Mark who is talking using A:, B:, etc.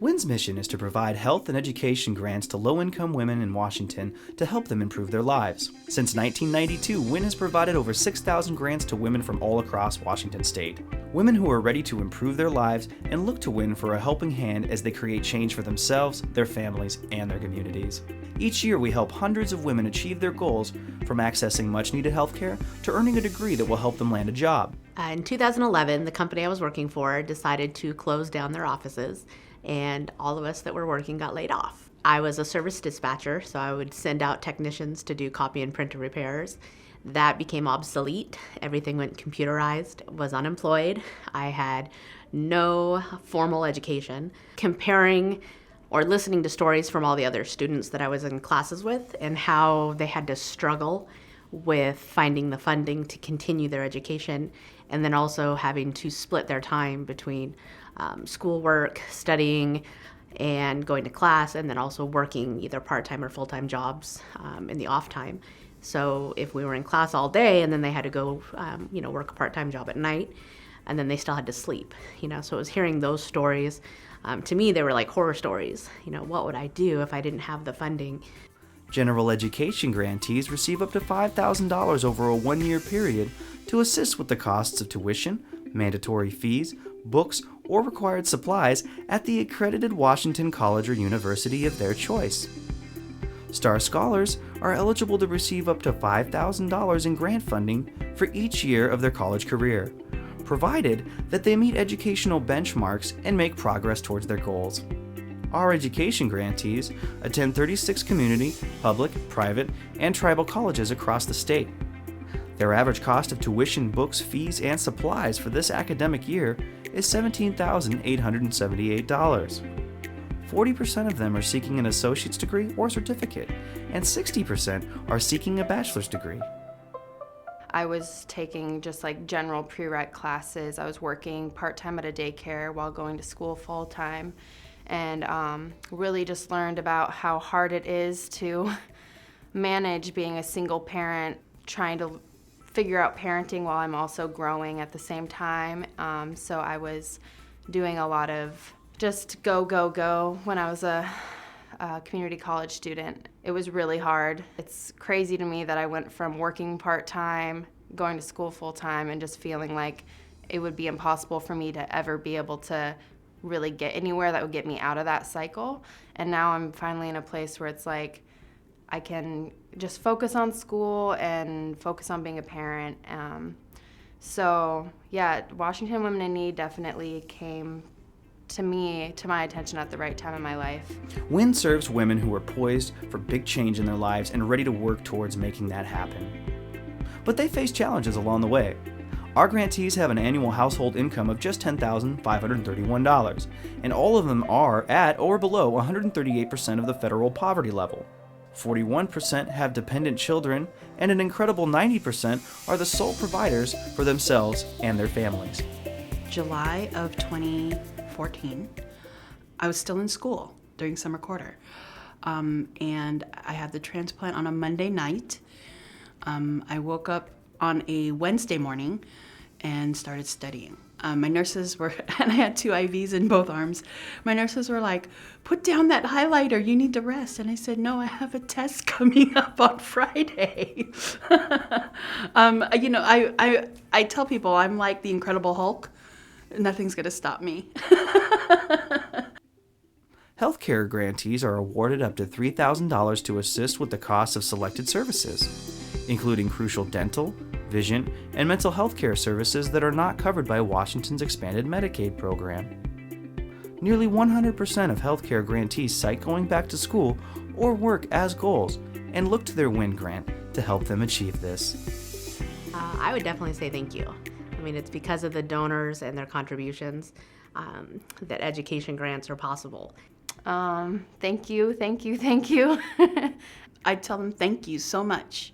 A: WWIN's mission is to provide health and education grants to low-income women in Washington to help them improve their lives. Since 1992, WWIN has provided over 6,000 grants to women from all across Washington state. Women who are ready to improve their lives and look to WWIN for a helping hand as they create change for themselves, their families, and their communities. Each year, we help hundreds of women achieve their goals, from accessing much-needed health care to earning a degree that will help them land a job.
B: In 2011, the company I was working for decided to close down their offices, and all of us that were working got laid off. I was a service dispatcher, so I would send out technicians to do copy and printer repairs. That became obsolete. Everything went computerized. Was unemployed. I had no formal education. Comparing or listening to stories from all the other students that I was in classes with and how they had to struggle with finding the funding to continue their education, and then also having to split their time between schoolwork, studying, and going to class, and then also working either part-time or full-time jobs in the off time. So if we were in class all day and then they had to go work a part-time job at night, and then they still had to sleep. So it was hearing those stories. To me, they were like horror stories. What would I do if I didn't have the funding?
A: General education grantees receive up to $5,000 over a one-year period to assist with the costs of tuition, mandatory fees, books, or required supplies at the accredited Washington college or university of their choice. Star Scholars are eligible to receive up to $5,000 in grant funding for each year of their college career, provided that they meet educational benchmarks and make progress towards their goals. Our education grantees attend 36 community, public, private, and tribal colleges across the state. Their average cost of tuition, books, fees, and supplies for this academic year is $17,878. 40% of them are seeking an associate's degree or certificate, and 60% are seeking a bachelor's degree.
C: I was taking just like general prereq classes. I was working part-time at a daycare while going to school full-time, and really just learned about how hard it is to manage being a single parent, trying to figure out parenting while I'm also growing at the same time. So I was doing a lot of just go, go, go when I was a community college student. It was really hard. It's crazy to me that I went from working part-time, going to school full-time, and just feeling like it would be impossible for me to ever be able to really get anywhere that would get me out of that cycle. And now I'm finally in a place where it's like I can just focus on school and focus on being a parent. So yeah, Washington Women in Need definitely came to my attention at the right time in my life.
A: WWIN serves women who are poised for big change in their lives and ready to work towards making that happen. But they face challenges along the way. Our grantees have an annual household income of just $10,531, and all of them are at or below 138% of the federal poverty level. 41% have dependent children, and an incredible 90% are the sole providers for themselves and their families.
D: July of 2014, I was still in school during summer quarter, and I had the transplant on a Monday night. I woke up on a Wednesday morning and started studying. My nurses were, and I had 2 IVs in both arms. My nurses were like, "Put down that highlighter, you need to rest." And I said, "No, I have a test coming up on Friday." I tell people I'm like the Incredible Hulk. Nothing's gonna stop me.
A: Healthcare grantees are awarded up to $3,000 to assist with the cost of selected services, including crucial dental, vision, and mental health care services that are not covered by Washington's expanded Medicaid program. Nearly 100% of healthcare grantees cite going back to school or work as goals and look to their WWIN grant to help them achieve this.
B: I would definitely say thank you. It's because of the donors and their contributions that education grants are possible.
C: Thank you.
D: I tell them thank you so much.